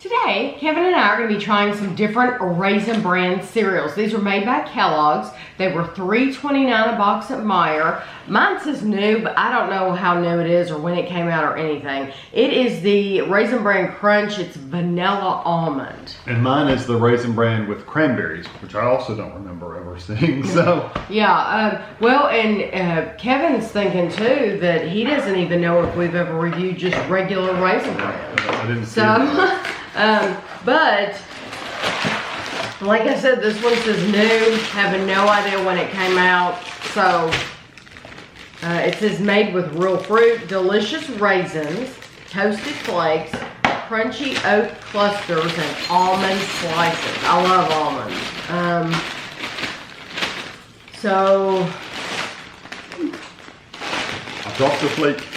Today, Kevin and I are going to be trying some different Raisin Bran cereals. These were made by Kellogg's. They were $3.29 a box at Meijer. Mine says new, but I don't know how new it is or when it came out or anything. It is the Raisin Bran Crunch. It's Vanilla Almond. And mine is the Raisin Bran with Cranberries, which I also don't remember ever seeing, so. Yeah, well, and Kevin's thinking too that he doesn't even know if we've ever reviewed just regular Raisin Bran. I didn't see it. But like I said, this one says new, having no idea when it came out. So it says made with real fruit, delicious raisins, toasted flakes, crunchy oat clusters, and almond slices. I love almonds. So I dropped the flake.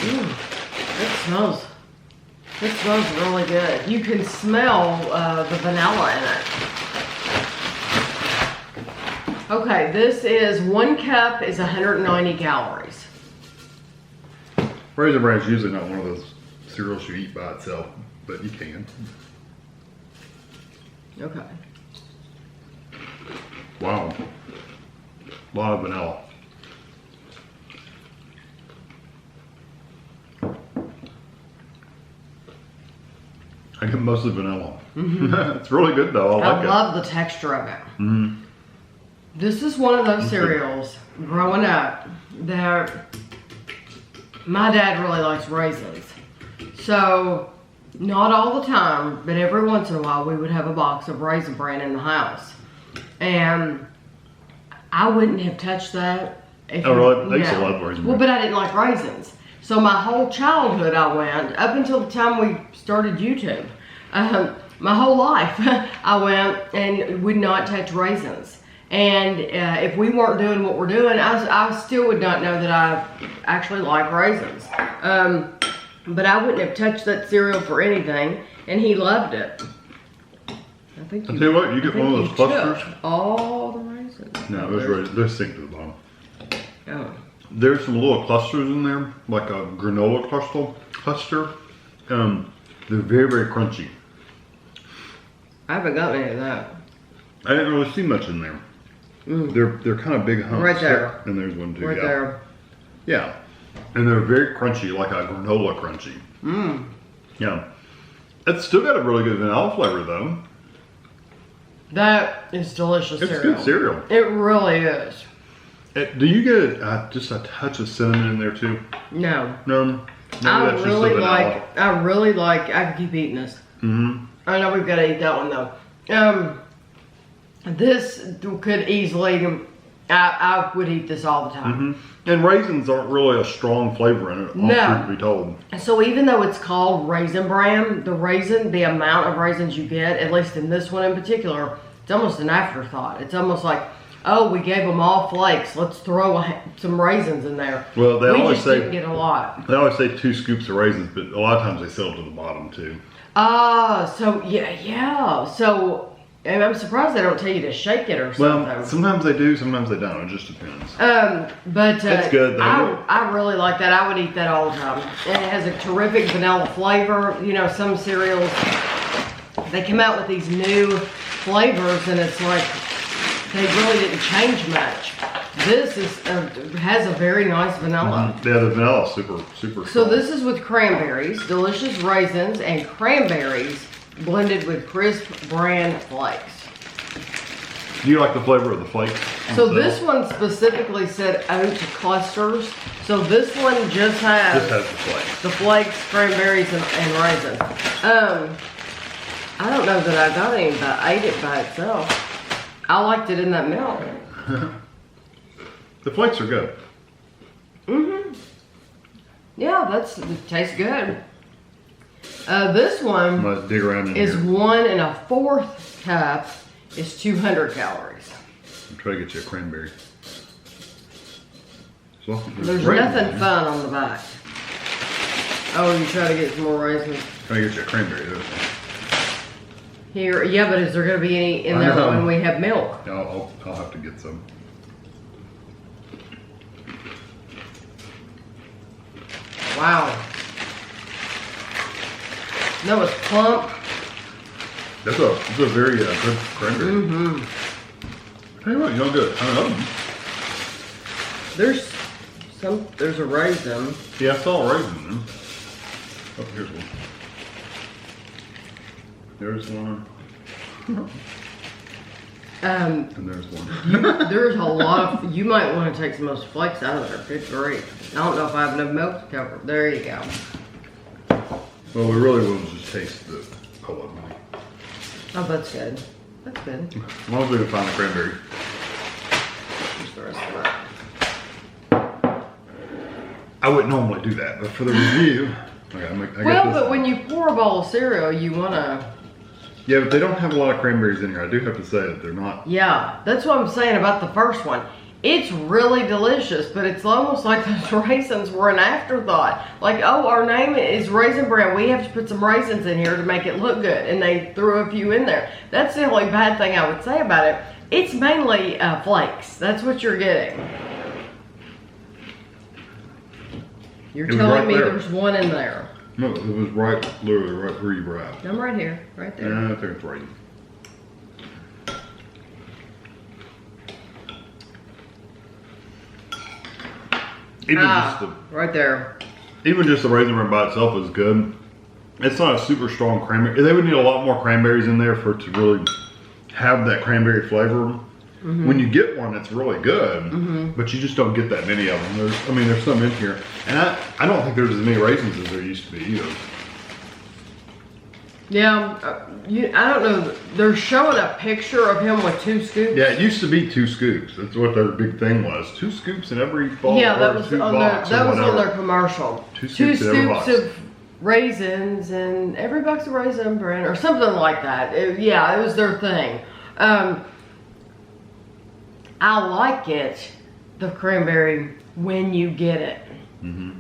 It smells really good. You can smell the vanilla in it. Okay, this is 1 cup is 190 calories. Raisin Bran is usually not one of those cereals you eat by itself, but you can. Okay. Wow. A lot of vanilla. I get mostly vanilla. It's really good though. I like it. I love the texture of it. This is one of those cereals growing up that my dad really likes raisins. So not all the time, but every once in a while we would have a box of Raisin Bran in the house. And I wouldn't have touched that. Oh really? I used to love Raisin Bran. Well, but I didn't like raisins. So my whole childhood I went, up until the time we started YouTube, my whole life I went and would not touch raisins. And if we weren't doing what we're doing, I still would not know that I actually like raisins. But I wouldn't have touched that cereal for anything, and he loved it. I think I'll tell you what, you get one of those clusters. All the raisins. No, those raisins, they're sink to the bottom. Oh. There's some little clusters in there, like a granola cluster. They're very, very crunchy. I haven't got any of that. I didn't really see much in there. They're kind of big humps. Right there. And there's one too. Right there. Yeah. And they're very crunchy, like a granola crunchy. Yeah. It's still got a really good vanilla flavor though. That is delicious It's cereal. good cereal. It really is. Do you get just a touch of cinnamon in there too? No. No. I really like, I could keep eating this. I know we've got to eat that one though. This could easily, I would eat this all the time. And raisins aren't really a strong flavor in it, truth be told. So even though it's called Raisin Bran, the amount of raisins you get, at least in this one in particular, it's almost an afterthought. It's almost like, oh, we gave them all flakes. Let's throw some raisins in there. Well, they always say didn't get a lot. They always say 2 scoops of raisins, but a lot of times they sell to the bottom too. So yeah. So and I'm surprised they don't tell you to shake it or something. Well, sometimes they do, sometimes they don't. It just depends. But it's good though. I really like that. I would eat that all the time. And it has a terrific vanilla flavor. You know, some cereals they come out with these new flavors, and it's like they really didn't change much. This has a very nice vanilla. Yeah, the vanilla is super So strong. this is with cranberries, delicious raisins, and cranberries blended with crisp bran flakes. Do you like the flavor of the flakes? So this one specifically said oat clusters. So this one just has the flakes. The flakes, cranberries, and raisins. I don't know that I got any, but I ate it by itself. I liked it in that milk. The flakes are good. Yeah, it tastes good. This one Let's dig around in is here. 1 1/4 cup is 200 calories. I'm trying to get you a cranberry. So, There's nothing fun on the back. Oh, you try to get some more raisins. Trying to get you a cranberry though. Here, yeah, but is there going to be any in there when we have milk? I'll have to get some. Wow. That was plump. That's a very good cranberry. Mm-hmm. Tell you what, you don't get a ton of them. There's a raisin. Yeah, I saw a raisin in there. Oh, here's one. There's one. And there's one. There's a lot of, you might want to take some of those flakes out of there. Good grief. I don't know if I have enough milk to cover. There you go. Well, we really will just taste the cola. Oh, that's good. That's good. As long as we can find the cranberry. Just the rest of that. I wouldn't normally do that, but for the review, but when you pour a bowl of cereal, you want to... Yeah, but they don't have a lot of cranberries in here. I do have to say that they're not. Yeah, that's what I'm saying about the first one. It's really delicious, but it's almost like those raisins were an afterthought. Like, oh, our name is Raisin Bran. We have to put some raisins in here to make it look good. And they threw a few in there. That's the only bad thing I would say about it. It's mainly flakes. That's what you're getting. You're telling me there's one in there. No, it was literally right where you were at. I'm right here, right there. Yeah, I think it's right. Right there. Even just the Raisin Bran by itself is good. It's not a super strong cranberry. They would need a lot more cranberries in there for it to really have that cranberry flavor. Mm-hmm. When you get one, it's really good, but you just don't get that many of them. There's some in here, and I don't think there's as many raisins as there used to be either. Yeah, I don't know. They're showing a picture of him with 2 scoops. Yeah, it used to be 2 scoops. That's what their big thing was. 2 scoops in every bowl. Yeah, that was on their commercial. 2 scoops in every box. Of raisins and every box of Raisin Bran or something like that. It was their thing. I like it, the cranberry, when you get it.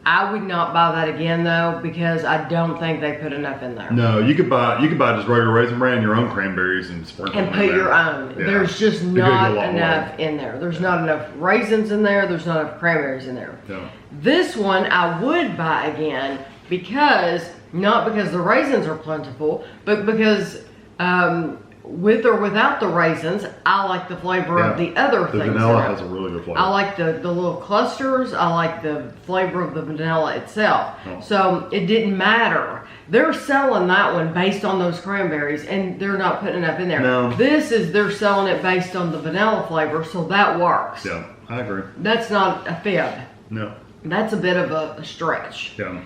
I would not buy that again though, because I don't think they put enough in there. No, you could buy just regular Raisin Bran, your own cranberries, and sprinkle and put your own. Yeah. There's just not enough in there. There's not enough raisins in there. There's not enough cranberries in there. Yeah. This one I would buy again not because the raisins are plentiful, but because with or without the raisins, I like the flavor of the other things. The vanilla has a really good flavor. I like the little clusters. I like the flavor of the vanilla itself. Oh. So it didn't matter. They're selling that one based on those cranberries, and they're not putting enough in there. No. They're selling it based on the vanilla flavor, so that works. Yeah, I agree. That's not a fib. No. That's a bit of a stretch. Yeah.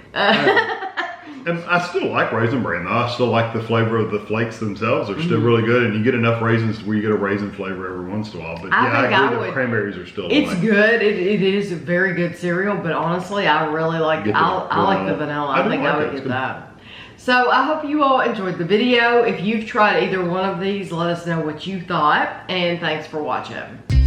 And I still like Raisin Bran though. I still like the flavor of the flakes themselves. They're still really good, and you get enough raisins where you get a raisin flavor every once in a while. But I agree the cranberries are still It's good. It is a very good cereal, but honestly, I really like I like the vanilla. I think I would get that. So I hope you all enjoyed the video. If you've tried either one of these, let us know what you thought, and thanks for watching.